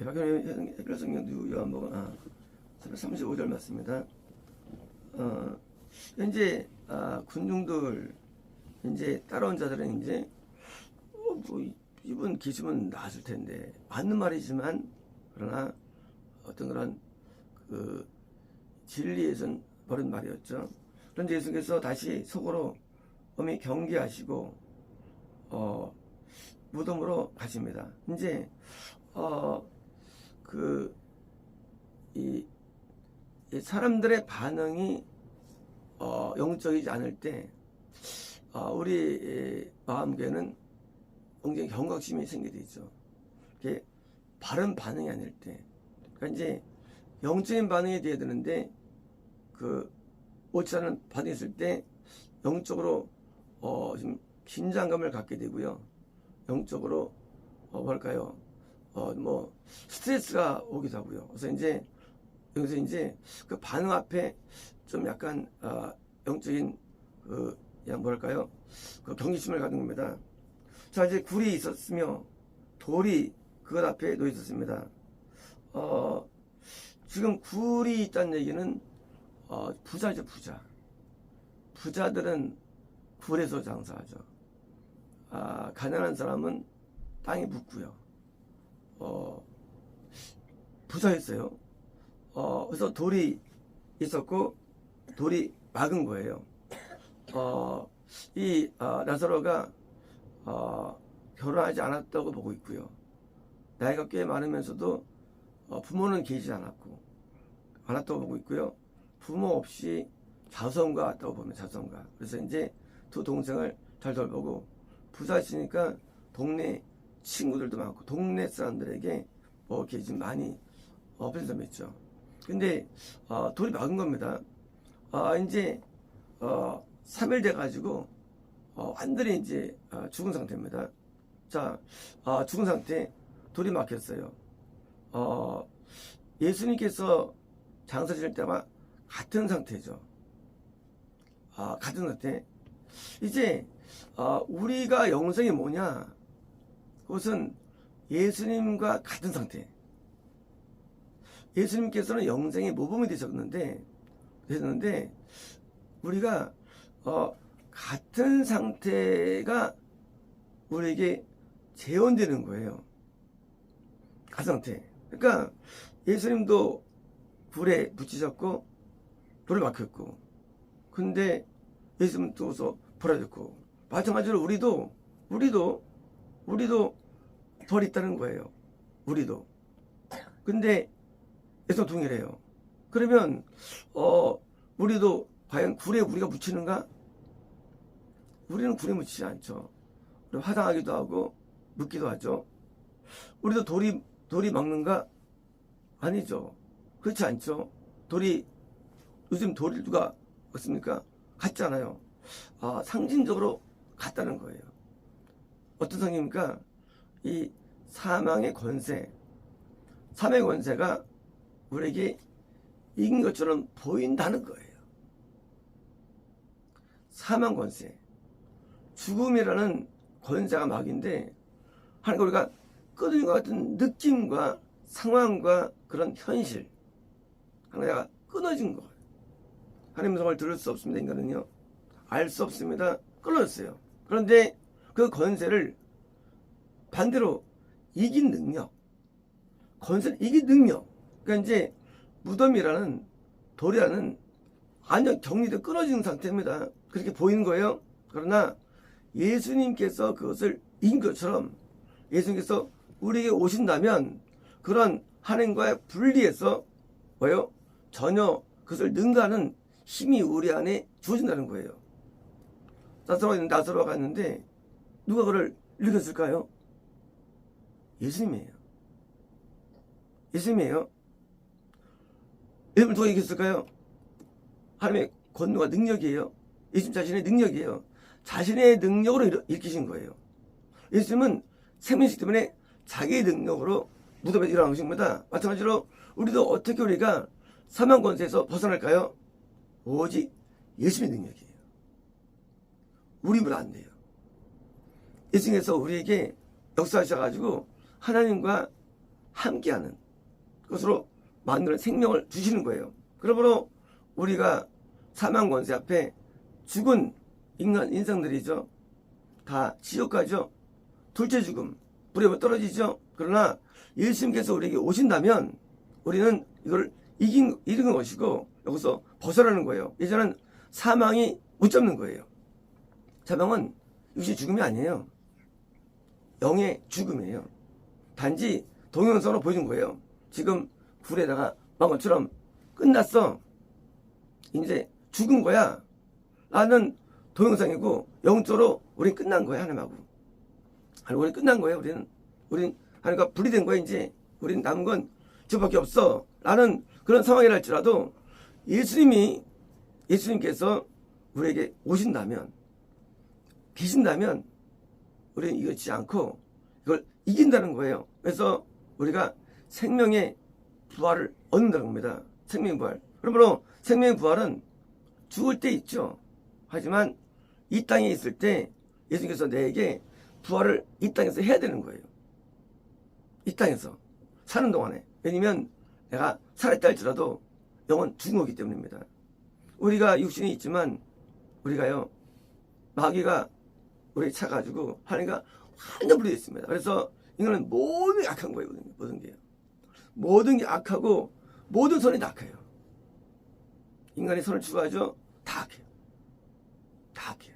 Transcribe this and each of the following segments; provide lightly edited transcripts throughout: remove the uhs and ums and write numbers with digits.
박근혜 해결성경도 요한복음 35절 맞습니다. 이제 군중들 이제 따라온 자들은 이제 뭐 이분 계시면 나았을 텐데 맞는 말이지만 그러나 어떤 그런 그 진리에선 버린 말이었죠. 그런데 예수께서 다시 속으로 엄히 경계하시고 무덤으로 가십니다. 이제 이 사람들의 반응이 영적이지 않을 때 우리 마음계는 굉장히 경각심이 생기게 되죠. 이게 바른 반응이 아닐 때, 그러니까 이제 영적인 반응이 돼야 되는데 그 옳지 않은 반응이 있을 때 영적으로 좀 긴장감을 갖게 되고요. 영적으로 뭐랄까요? 뭐 스트레스가 오기도 하고요. 그래서 이제 여기서 이제 그 반응 앞에 좀 약간 영적인 그냥 뭐랄까요? 그 경계심을 갖는 겁니다. 자, 이제 굴이 있었으며 돌이 그것 앞에 놓여 있었습니다. 지금 굴이 있다는 얘기는 부자죠, 부자. 부자들은 굴에서 장사하죠. 가난한 사람은 땅에 묻고요. 부자였어요. 그래서 돌이 있었고 돌이 막은 거예요. 이 나사로가 결혼하지 않았다고 보고 있고요. 나이가 꽤 많으면서도 부모는 계시지 않았다고 보고 있고요. 부모 없이 자손과 왔다고 보면 자손과. 그래서 이제 두 동생을 잘 돌보고 부자시니까 동네 친구들도 많고 동네 사람들에게 뭐 이렇게 좀 많이 편성했죠. 근데 돌이 막은 겁니다. 이제 3일 돼 가지고 완전히 이제 죽은 상태입니다. 자, 죽은 상태 돌이 막혔어요. 예수님께서 장사 지낼 때와 같은 상태죠. 같은 상태. 이제 우리가 영생이 뭐냐? 그것은 예수님과 같은 상태. 예수님께서는 영생의 모범이 되셨는데 우리가 같은 상태가 우리에게 재현되는 거예요. 같은 상태. 그러니까 예수님도 불에 붙이셨고 불을 막혔고, 근데 예수님 또서 벌어졌고, 마찬가지로 우리도 벌이 있다는 거예요. 우리도. 근데 예수님 동일해요. 그러면 우리도 과연 굴에 우리가 묻히는가? 우리는 굴에 묻히지 않죠. 우리 화장하기도 하고 묻기도 하죠. 우리도 돌이 막는가? 아니죠. 그렇지 않죠. 요즘 돌이 누가 없습니까? 같잖아요. 상징적으로 같다는 거예요. 어떤 상징입니까? 이 사망의 권세가 우리에게 이긴 것처럼 보인다는 거예요. 사망 권세. 죽음이라는 권세가 막인데, 하나님과 우리가 끊어진 것 같은 느낌과 상황과 그런 현실. 하나가 끊어진 거예요. 하나님의 성을 들을 수 없습니다. 인간은요. 알 수 없습니다. 끊어졌어요. 그런데 그 권세를 반대로 이긴 능력. 권세를 이긴 능력. 그러니까 이제 무덤이라는 돌이라는 완전 격리돼 끊어지는 상태입니다. 그렇게 보이는 거예요. 그러나 예수님께서 그것을 이긴 것처럼 예수님께서 우리에게 오신다면 그런 하나님과의 분리에서 뭐요? 전혀 그것을 능가하는 힘이 우리 안에 주어진다는 거예요. 나사로가 갔는데 누가 그를 일으켰을까요? 예수님이에요. 예수님을 누가 이겼을까요? 하나님의 권능과 능력이에요. 예수님 자신의 능력이에요. 자신의 능력으로 일으키신 거예요. 예수님은 생명이시기 때문에 자기의 능력으로 무덤에 일어나신 겁니다. 마찬가지로 우리도 어떻게 우리가 사망 권세에서 벗어날까요? 오직 예수님의 능력이에요. 우리는 안 돼요. 예수님께서 우리에게 역사하셔가지고 하나님과 함께하는 것으로 만드는 생명을 주시는 거예요. 그러므로 우리가 사망 권세 앞에 죽은 인간 인생들이죠. 다 지옥 가죠. 둘째 죽음, 불에 떨어지죠. 그러나 예수님께서 우리에게 오신다면 우리는 이걸 이긴 것이고 여기서 벗어나는 거예요. 이제는 사망이 못 잡는 거예요. 사망은 육신의 죽음이 아니에요. 영의 죽음이에요. 단지 동영상으로 보여준 거예요. 지금 불에다가 막 것처럼 끝났어. 이제 죽은 거야. 나는 동영상이고 영적으로 우린 끝난 거야. 하나님하고. 아니, 우린 끝난 거예요. 우린 하나님과 분리된 거야. 이제 우린 남은 건 저밖에 없어. 라는 그런 상황이라 할지라도 예수님께서 우리에게 오신다면, 계신다면 우리는 이거지 않고 이걸 이긴다는 거예요. 그래서 우리가 생명의 부활을 얻는다는 겁니다. 생명의 부활. 그러므로 생명의 부활은 죽을 때 있죠. 하지만 이 땅에 있을 때 예수님께서 내게 부활을 이 땅에서 해야 되는 거예요. 이 땅에서 사는 동안에. 왜냐면 내가 살았다 할지라도 영은 죽은 거기 때문입니다. 우리가 육신이 있지만 우리가요, 마귀가 우리 차가지고 하나님과 완전 분리되어 있습니다. 그래서 이거는 모든 게 악한 거예요. 모든 게요. 모든 게 악하고 모든 선이 다 악해요. 인간의 선을 추구하죠. 다 악해요. 다 악해요.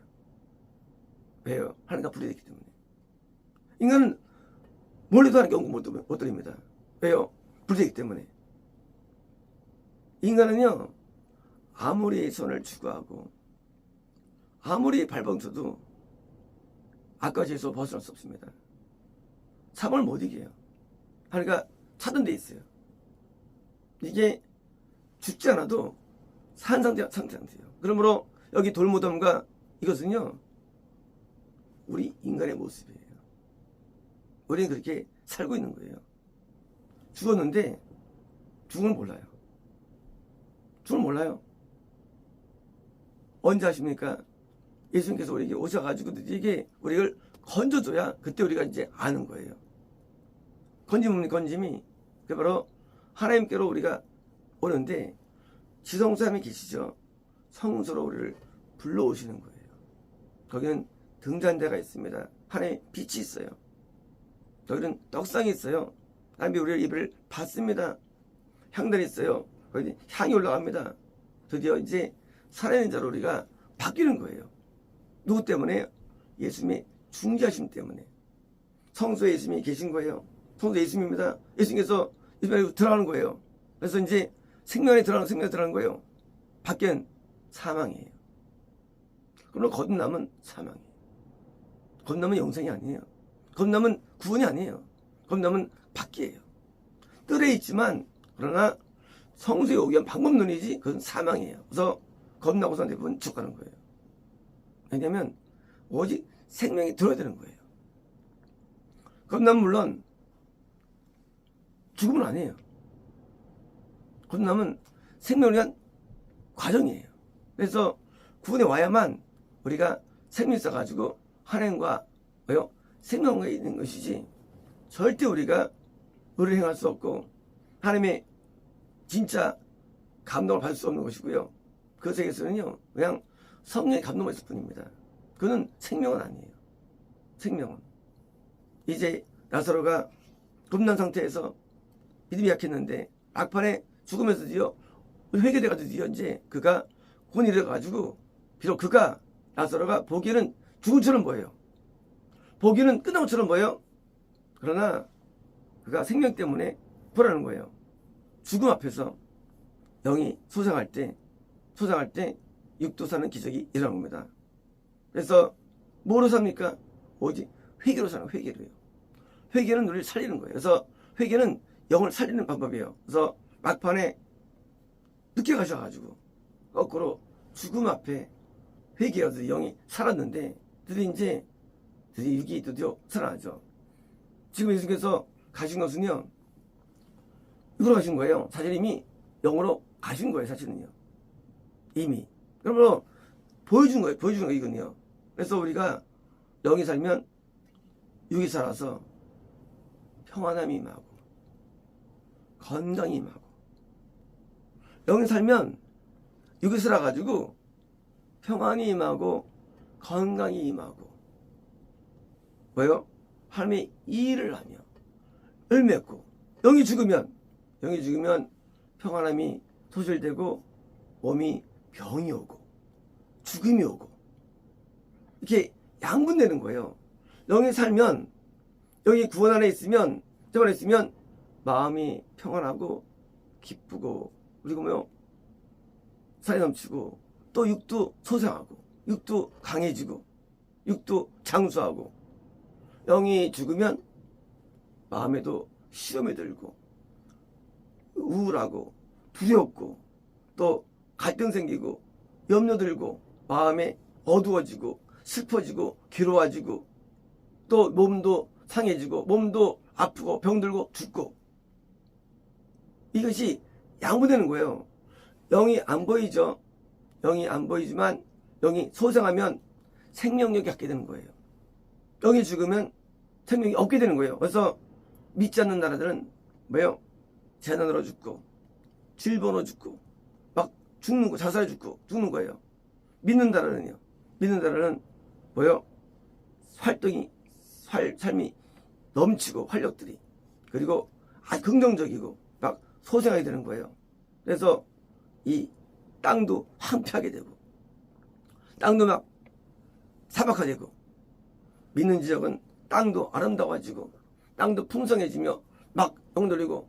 왜요? 하나님과 분리되기 때문에. 인간은 멀리도 하나님께 원금 못 드립니다. 왜요? 분리되기 때문에. 인간은요, 아무리 선을 추구하고 아무리 발버둥쳐도 악과 죄에서 벗어날 수 없습니다. 사망을 못 이겨요. 하나님과 차단 데 있어요. 이게 죽지 않아도 산 상태예요. 그러므로 여기 돌무덤과 이것은요, 우리 인간의 모습이에요. 우리는 그렇게 살고 있는 거예요. 죽었는데 죽음을 몰라요. 죽음을 몰라요. 언제 아십니까? 예수님께서 우리에게 오셔가지고 이게 우리를 건져줘야 그때 우리가 이제 아는 거예요. 건짐이 그 바로 하나님께로 우리가 오는데 지성소함이 계시죠. 성소로 우리를 불러오시는 거예요. 거기는 등잔대가 있습니다. 하나님의 빛이 있어요. 거기는 떡상이 있어요. 하나님이 우리의 입을 받습니다. 향단이 있어요. 거기 향이 올라갑니다. 드디어 이제 살아있는 자로 우리가 바뀌는 거예요. 누구 때문에? 예수님의 중재하심 때문에. 성소에 예수님이 계신 거예요. 성소에 예수님입니다. 예수님께서 예수님이 들어가는 거예요. 그래서 이제 생명에 들어가는 거예요. 밖엔 사망이에요. 그러나 거듭남은 사망이에요. 거듭남은 영생이 아니에요. 거듭남은 구원이 아니에요. 거듭남은 밖이에요. 뜰에 있지만 그러나 성소에 오기 위한 방법론이지 그건 사망이에요. 그래서 거듭나고서 대부분 죽어가는 거예요. 왜냐하면 오직 생명이 들어야 되는 거예요. 거듭남은 물론 죽음은 아니에요. 거듭남은 생명을 위한 과정이에요. 그래서 구원에 와야만 우리가 생명이 있어가지고 하나님과 생명과 있는 것이지 절대 우리가 의를 행할 수 없고 하나님의 진짜 감동을 받을 수 없는 것이고요. 그 세계에서는요 그냥 성령의 감동만 있을 뿐입니다. 그는 생명은 아니에요. 생명은 이제 나사로가 겁난 상태에서 믿음이 약했는데 악판에 죽으면서 드디어 회개돼가지고 드디어 이제 그가 혼이 되어가지고 비록 그가 나사로가 보기에는 죽은 처럼 보여요. 보기에는 끝난 것처럼 보여요. 그러나 그가 생명 때문에 불안한 거예요. 죽음 앞에서 영이 소생할 때 육도 사는 기적이 일어난 겁니다. 그래서 뭐로 삽니까? 오직 회개로 사는 회개로요. 회개는 우리를 살리는 거예요. 그래서 회개는 영을 살리는 방법이에요. 그래서 막판에 늦게 가셔가지고 거꾸로 죽음 앞에 회개해서 영이 살았는데 드디어 육이 드디어 살아나죠. 지금 예수님께서 가신 것은요 육으로 가신 거예요. 사실 이미 영으로 가신 거예요. 사실은요 이미. 그러므로 보여준 거예요. 이건요. 그래서 우리가 영이 살면 육이 살아서 평안함이 임하고 건강이 임하고, 영이 살면 육이 살아가지고 평안이 임하고 건강이 임하고, 뭐요? 하나님의 일을 하며 을 맺고, 영이 죽으면 평안함이 소실되고 몸이 병이 오고 죽음이 오고, 이렇게 양분되는 거예요. 영이 살면, 영이 구원 안에 있으면, 저 안에 있으면 마음이 평안하고 기쁘고, 그리고 뭐요? 살이 넘치고, 또 육도 소생하고, 육도 강해지고, 육도 장수하고. 영이 죽으면 마음에도 시험이 들고 우울하고 두렵고, 또 갈등 생기고 염려 들고, 마음에 어두워지고 슬퍼지고 괴로워지고, 또 몸도 상해지고 몸도 아프고 병들고 죽고, 이것이 양분되는 거예요. 영이 안 보이죠. 영이 안 보이지만 영이 소생하면 생명력이 갖게 되는 거예요. 영이 죽으면 생명이 없게 되는 거예요. 그래서 믿지 않는 나라들은 뭐예요? 재난으로 죽고 질병으로 죽고 막 죽는 거, 자살해 죽는 거예요. 믿는 나라는요, 믿는 나라는 뭐예요? 삶이 넘치고 활력들이, 그리고 아주 긍정적이고 막 소생하게 되는 거예요. 그래서 이 땅도 황폐하게 되고 땅도 막 사박화되고, 믿는 지역은 땅도 아름다워지고 땅도 풍성해지며 막 영돌리고,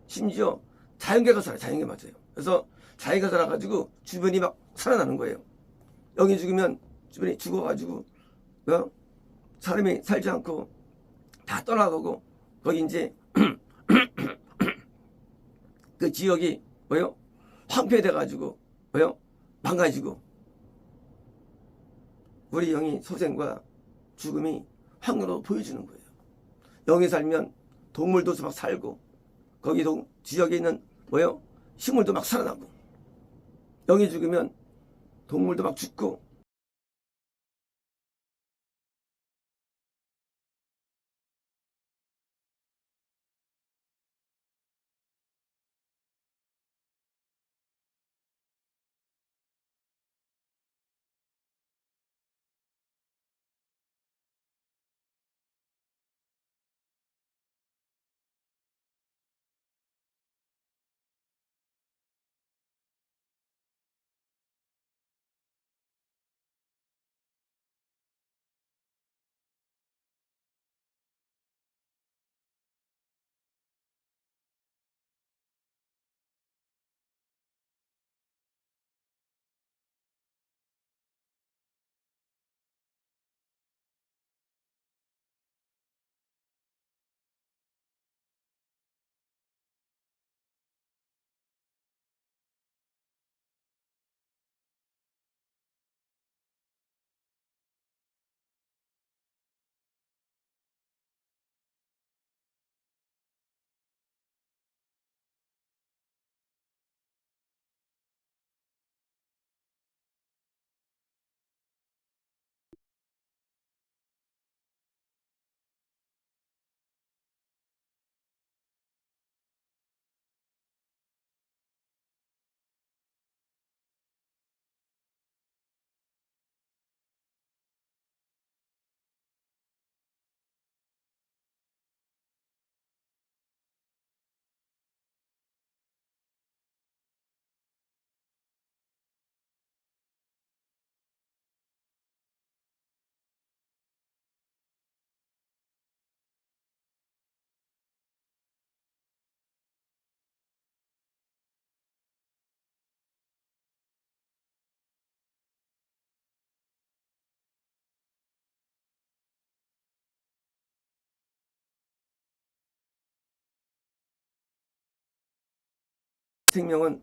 심지어 자연계가 살아요. 자연계 맞아요. 그래서 자연계가 살아가지고 주변이 막 살아나는 거예요. 영이 죽으면 주변이 죽어가지고 사람이 살지 않고 다 떠나가고, 거기 이제 그 지역이 뭐요? 황폐돼가지고 뭐요? 망가지고, 우리 영이 소생과 죽음이 황으로 보여주는 거예요. 영이 살면 동물도 막 살고, 거기 지역에 있는 뭐요? 식물도 막 살아나고, 영이 죽으면 동물도 막 죽고. 생명은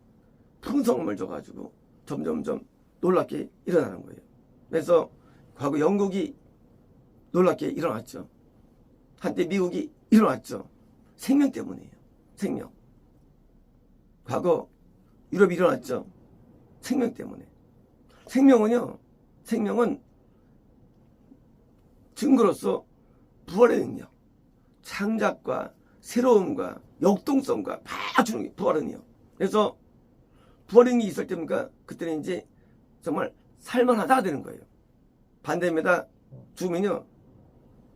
풍성함을 줘가지고 점점점 놀랍게 일어나는 거예요. 그래서 과거 영국이 놀랍게 일어났죠. 한때 미국이 일어났죠. 생명 때문이에요. 생명. 과거 유럽이 일어났죠. 생명 때문에. 생명은 증거로서 부활의 능력, 창작과 새로움과 역동성과 막 주는 게 부활은요. 그래서 부활이 있을 때니까 그때는 이제 정말 살만하다 되는 거예요. 반대입니다. 죽으면요,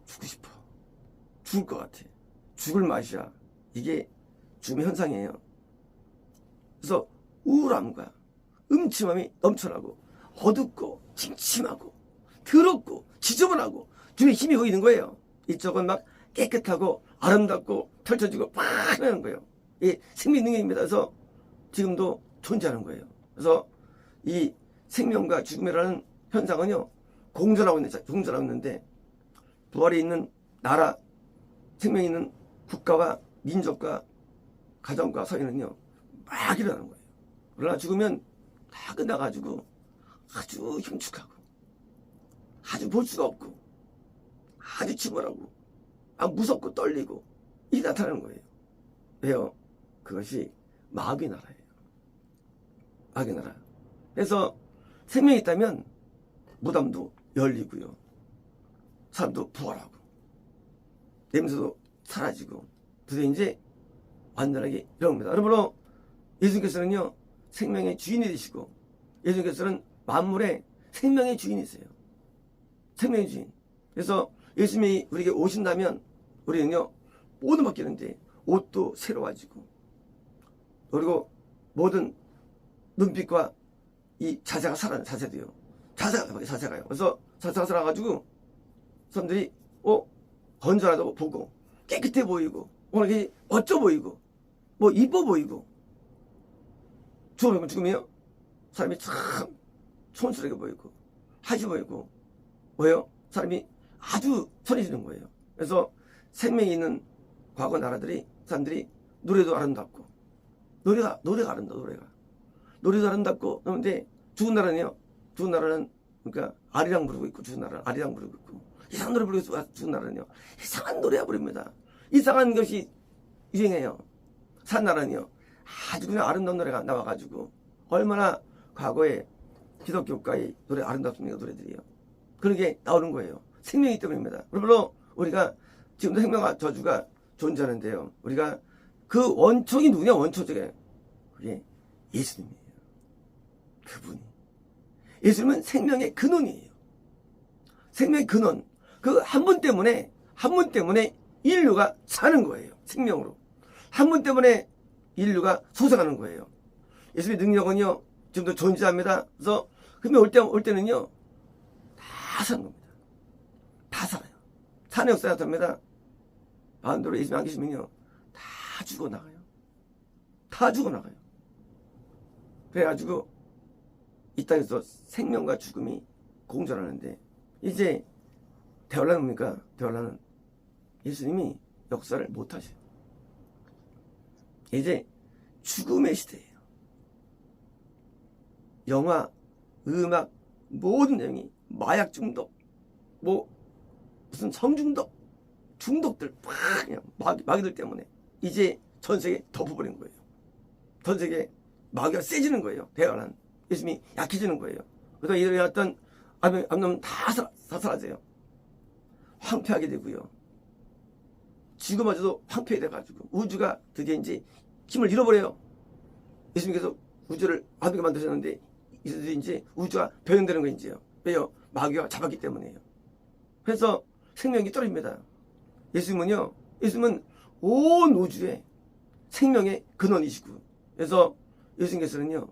죽고 싶어. 죽을 것 같아. 죽을 맛이야. 이게 죽음의 현상이에요. 그래서 우울함과 음침함이 넘쳐나고 어둡고 침침하고 더럽고 지저분하고 중에 힘이 보이는 거예요. 이쪽은 막 깨끗하고 아름답고 펼쳐지고 막 하는 거예요. 이 생명 능력입니다. 그래서 지금도 존재하는 거예요. 그래서 이 생명과 죽음이라는 현상은요, 공존하고 있는데 부활이 있는 나라, 생명이 있는 국가와 민족과 가정과 사회는요, 막 일어나는 거예요. 그러나 죽으면 다 끝나가지고 아주 흉측하고 아주 볼 수가 없고 아주 침울하고 무섭고 떨리고 이게 나타나는 거예요. 왜요? 그것이 마귀의 나라예요. 마귀의 나라. 그래서 생명이 있다면 무덤도 열리고요, 사람도 부활하고 냄새도 사라지고 드디어 이제 완전하게 이럽니다. 여러분, 예수님께서는요, 생명의 주인이 되시고 예수님께서는 만물의 생명의 주인이세요. 생명의 주인. 그래서 예수님이 우리에게 오신다면 우리는요, 모든 바뀌는데 옷도 새로워지고, 그리고 모든 눈빛과 이 자세가 자세도요. 자세가요. 그래서 자세가 살아가지고 사람들이 건전하다고 보고 깨끗해 보이고 오늘 멋져 보이고 뭐 이뻐 보이고. 죽으면 사람이 참 촌스럽게 보이고 하시 보이고 뭐예요? 사람이 아주 선해지는 거예요. 그래서 생명이 있는 과거 나라들이 사람들이 노래도 아름답고 노래가 아름다워. 노래도 아름답고. 그런데 죽은 나라는 그러니까 아리랑 부르고 있고, 죽은 나라는 아리랑 부르고 있고, 이상한 노래 부르고 있고, 죽은 나라는요 이상한 노래가 부릅니다. 이상한 것이 유행해요. 산 나라는요 아주 그냥 아름다운 노래가 나와가지고, 얼마나 과거에 기독교가의 노래 아름답습니까? 노래들이요. 그런 게 나오는 거예요. 생명이기 때문입니다. 그러므로 우리가 지금도 생명과 저주가 존재하는데요, 우리가 그 원총이 누구냐? 원초적에 그게 예수님이에요. 그분이. 예수님은 생명의 근원이에요. 생명의 근원. 그 한 분 때문에 인류가 사는 거예요. 생명으로. 한 분 때문에 인류가 소생하는 거예요. 예수님의 능력은요 지금도 존재합니다. 그래서 금이 올 때는요 다 사는 겁니다. 다 살아요. 사는 역사가 나타납니다. 반대로 예수님 안 계시면요 다 죽어나가요. 다 죽어나가요. 그래가지고 이 땅에서 생명과 죽음이 공존하는데, 이제 대환란은 뭡니까? 대환란은 예수님이 역사를 못하셔요. 이제 죽음의 시대예요. 영화, 음악, 모든 내용이 마약 중독, 무슨 성중독, 중독들 그냥 마귀들 때문에 이제 전 세계에 덮어버린 거예요. 전 세계에 마귀가 세지는 거예요. 대환란. 예수님이 약해지는 거예요. 그래서 이들이 어떤 암놈은 다 사라져요. 황폐하게 되고요. 지구마저도 황폐해져가지고 우주가 드디어 이제 힘을 잃어버려요. 예수님께서 우주를 아름답게 만드셨는데 이들이 이제 우주가 변형되는 거 이제요. 왜요? 마귀가 잡았기 때문이에요. 그래서 생명이 떨어집니다. 예수님은 온 우주의 생명의 근원이시고, 그래서 예수님께서는요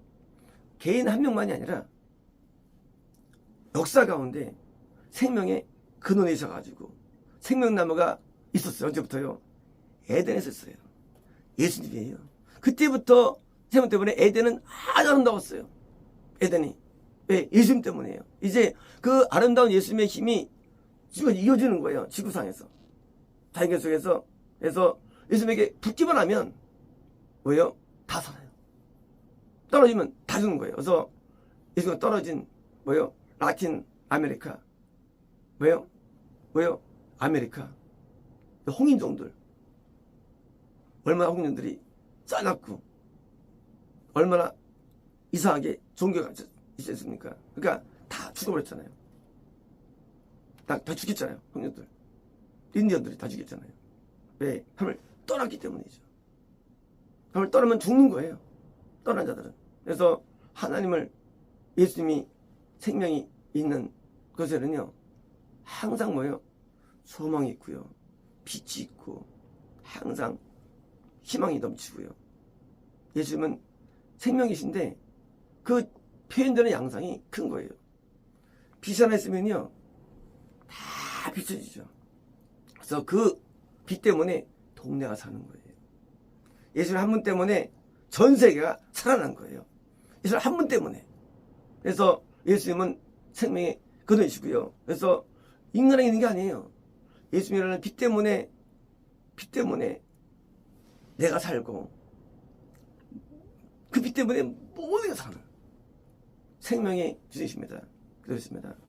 개인 한 명만이 아니라 역사 가운데 생명의 근원이셔가지고 생명나무가 있었어요. 언제부터요? 에덴에서 있어요. 예수님이에요. 그때부터 생명 때문에 에덴은 아주 아름다웠어요. 에덴이. 왜? 예수님 때문이에요. 이제 그 아름다운 예수님의 힘이 지금 이어지는 거예요. 지구상에서. 자연계 속에서. 그래서 예수님에게 붙기만 하면 뭐예요? 다 살아요. 떨어지면 다 죽는 거예요. 그래서 예수가 떨어진 뭐예요? 라틴 아메리카. 왜요? 아메리카. 홍인종들. 얼마나 홍인종들이 싸납고 얼마나 이상하게 종교가 있었습니까? 그러니까 다 죽어버렸잖아요. 다 죽였잖아요. 홍인종들. 인디언들이 다 죽였잖아요. 왜? 하늘 떠났기 때문이죠. 그걸 떠나면 죽는 거예요. 떠난 자들은. 그래서 하나님을, 예수님이 생명이 있는 곳에는요, 항상 뭐예요? 소망이 있고요, 빛이 있고, 항상 희망이 넘치고요. 예수님은 생명이신데 그 표현되는 양상이 큰 거예요. 빛 하나 있으면요, 다 비춰지죠. 그래서 그 빛 때문에 동네가 사는 거예요. 예수님 한 분 때문에 전 세계가 살아난 거예요. 예수님 한 분 때문에. 그래서 예수님은 생명의 근원이시고요. 그래서 인간에게 있는 게 아니에요. 예수님이라는 빛 때문에 내가 살고, 그 빛 때문에 모두가 사는 생명의 주이십니다. 그렇습니다.